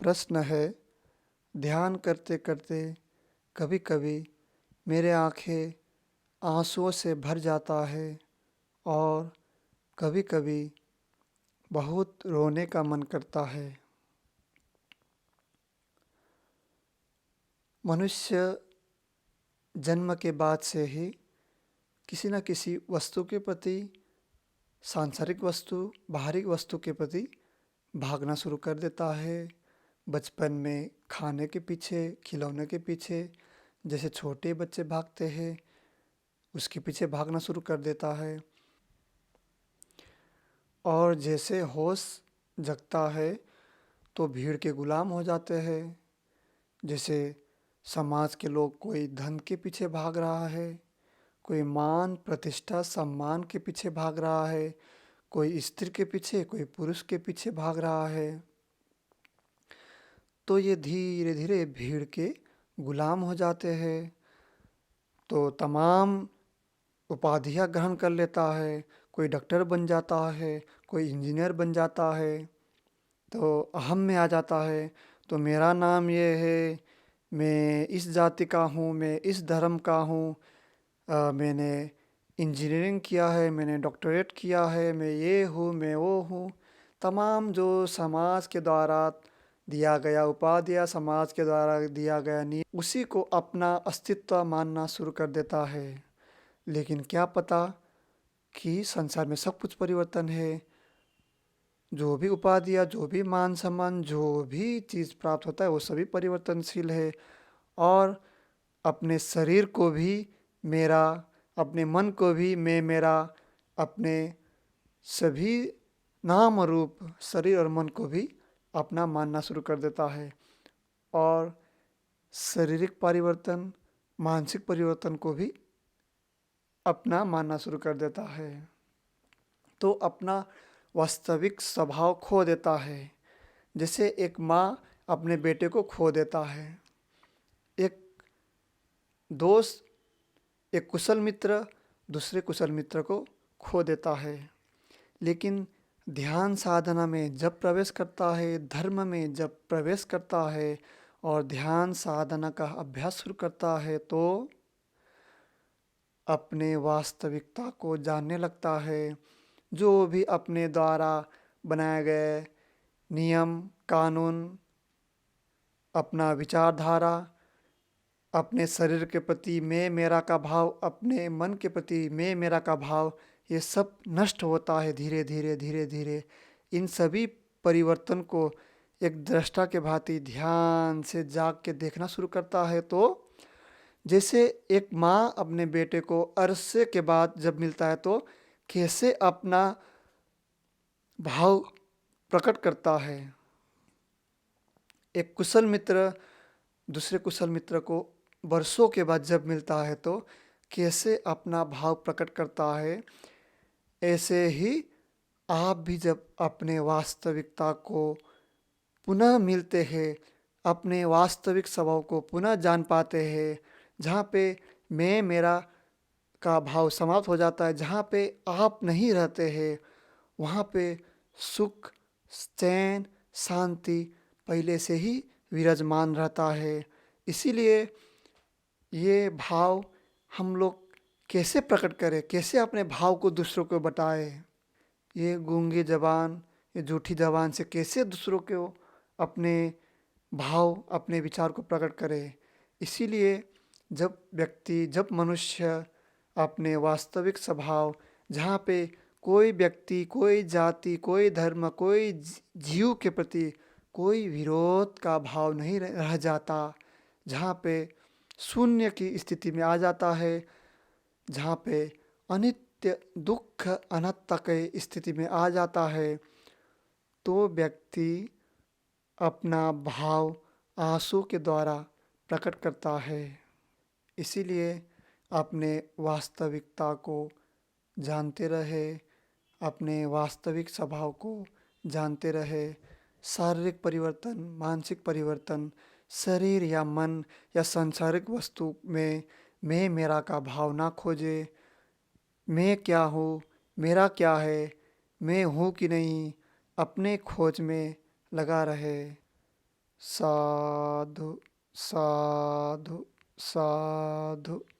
प्रश्न है, ध्यान करते करते कभी कभी मेरे आंखें आंसुओं से भर जाता है और कभी कभी बहुत रोने का मन करता है। मनुष्य जन्म के बाद से ही किसी न किसी वस्तु के प्रति, सांसारिक वस्तु, बाहरी वस्तु के प्रति भागना शुरू कर देता है। बचपन में खाने के पीछे, खिलौने के पीछे, जैसे छोटे बच्चे भागते हैं उसके पीछे भागना शुरू कर देता है। और जैसे होश जगता है तो भीड़ के गुलाम हो जाते हैं। जैसे समाज के लोग कोई धन के पीछे भाग रहा है, कोई मान प्रतिष्ठा सम्मान के पीछे भाग रहा है, कोई स्त्री के पीछे, कोई पुरुष के पीछे भाग रहा है। तो ये धीरे धीरे भीड़ के गुलाम हो जाते हैं। तो तमाम उपाधियाँ ग्रहण कर लेता है। कोई डॉक्टर बन जाता है, कोई इंजीनियर बन जाता है, तो अहम में आ जाता है। तो मेरा नाम ये है, मैं इस जाति का हूँ, मैं इस धर्म का हूँ, मैंने इंजीनियरिंग किया है, मैंने डॉक्टरेट किया है, मैं ये हूँ, मैं वो हूँ। तमाम जो समाज के द्वारा दिया गया उपाधियाँ, समाज के द्वारा दिया गया नियम, उसी को अपना अस्तित्व मानना शुरू कर देता है। लेकिन क्या पता कि संसार में सब कुछ परिवर्तन है। जो भी उपाधियाँ, जो भी मान सम्मान, जो भी चीज़ प्राप्त होता है वो सभी परिवर्तनशील है। और अपने शरीर को भी मेरा, अपने मन को भी मैं मेरा, अपने सभी नाम रूप शरीर और मन को भी अपना मानना शुरू कर देता है। और शारीरिक परिवर्तन, मानसिक परिवर्तन को भी अपना मानना शुरू कर देता है। तो अपना वास्तविक स्वभाव खो देता है। जैसे एक माँ अपने बेटे को खो देता है, एक दोस्त, एक कुशल मित्र दूसरे कुशल मित्र को खो देता है। लेकिन ध्यान साधना में जब प्रवेश करता है, धर्म में जब प्रवेश करता है और ध्यान साधना का अभ्यास शुरू करता है तो अपने वास्तविकता को जानने लगता है। जो भी अपने द्वारा बनाए गए नियम कानून, अपना विचारधारा, अपने शरीर के प्रति मैं मेरा का भाव, अपने मन के प्रति मैं मेरा का भाव, ये सब नष्ट होता है धीरे धीरे धीरे धीरे। इन सभी परिवर्तन को एक दृष्टा के भांति ध्यान से जाग के देखना शुरू करता है। तो जैसे एक माँ अपने बेटे को अरसे के बाद जब मिलता है तो कैसे अपना भाव प्रकट करता है। एक कुशल मित्र दूसरे कुशल मित्र को वर्षों के बाद जब मिलता है तो कैसे अपना भाव प्रकट करता है। ऐसे ही आप भी जब अपने वास्तविकता को पुनः मिलते हैं, अपने वास्तविक स्वभाव को पुनः जान पाते हैं, जहाँ पे मैं मेरा का भाव समाप्त हो जाता है, जहाँ पे आप नहीं रहते हैं, वहाँ पे सुख, चैन, शांति पहले से ही विराजमान रहता है। इसीलिए ये भाव हम लोग कैसे प्रकट करें, कैसे अपने भाव को दूसरों को बताएं। ये गूंगी जबान, ये झूठी जबान से कैसे दूसरों को अपने भाव, अपने विचार को प्रकट करे। इसीलिए जब मनुष्य अपने वास्तविक स्वभाव, जहाँ पे कोई व्यक्ति, कोई जाति, कोई धर्म, कोई जीव के प्रति कोई विरोध का भाव नहीं रह जाता, जहाँ पे शून्य की स्थिति में आ जाता है, जहाँ पे अनित्य दुख अनात्ता की स्थिति में आ जाता है, तो व्यक्ति अपना भाव आंसू के द्वारा प्रकट करता है। इसीलिए अपने वास्तविकता को जानते रहे, अपने वास्तविक स्वभाव को जानते रहे। शारीरिक परिवर्तन, मानसिक परिवर्तन, शरीर या मन या सांसारिक वस्तु में मैं मेरा का भाव ना खोजे। मैं क्या हूँ, मेरा क्या है, मैं हूँ कि नहीं, अपने खोज में लगा रहे। साधु साधु साधु।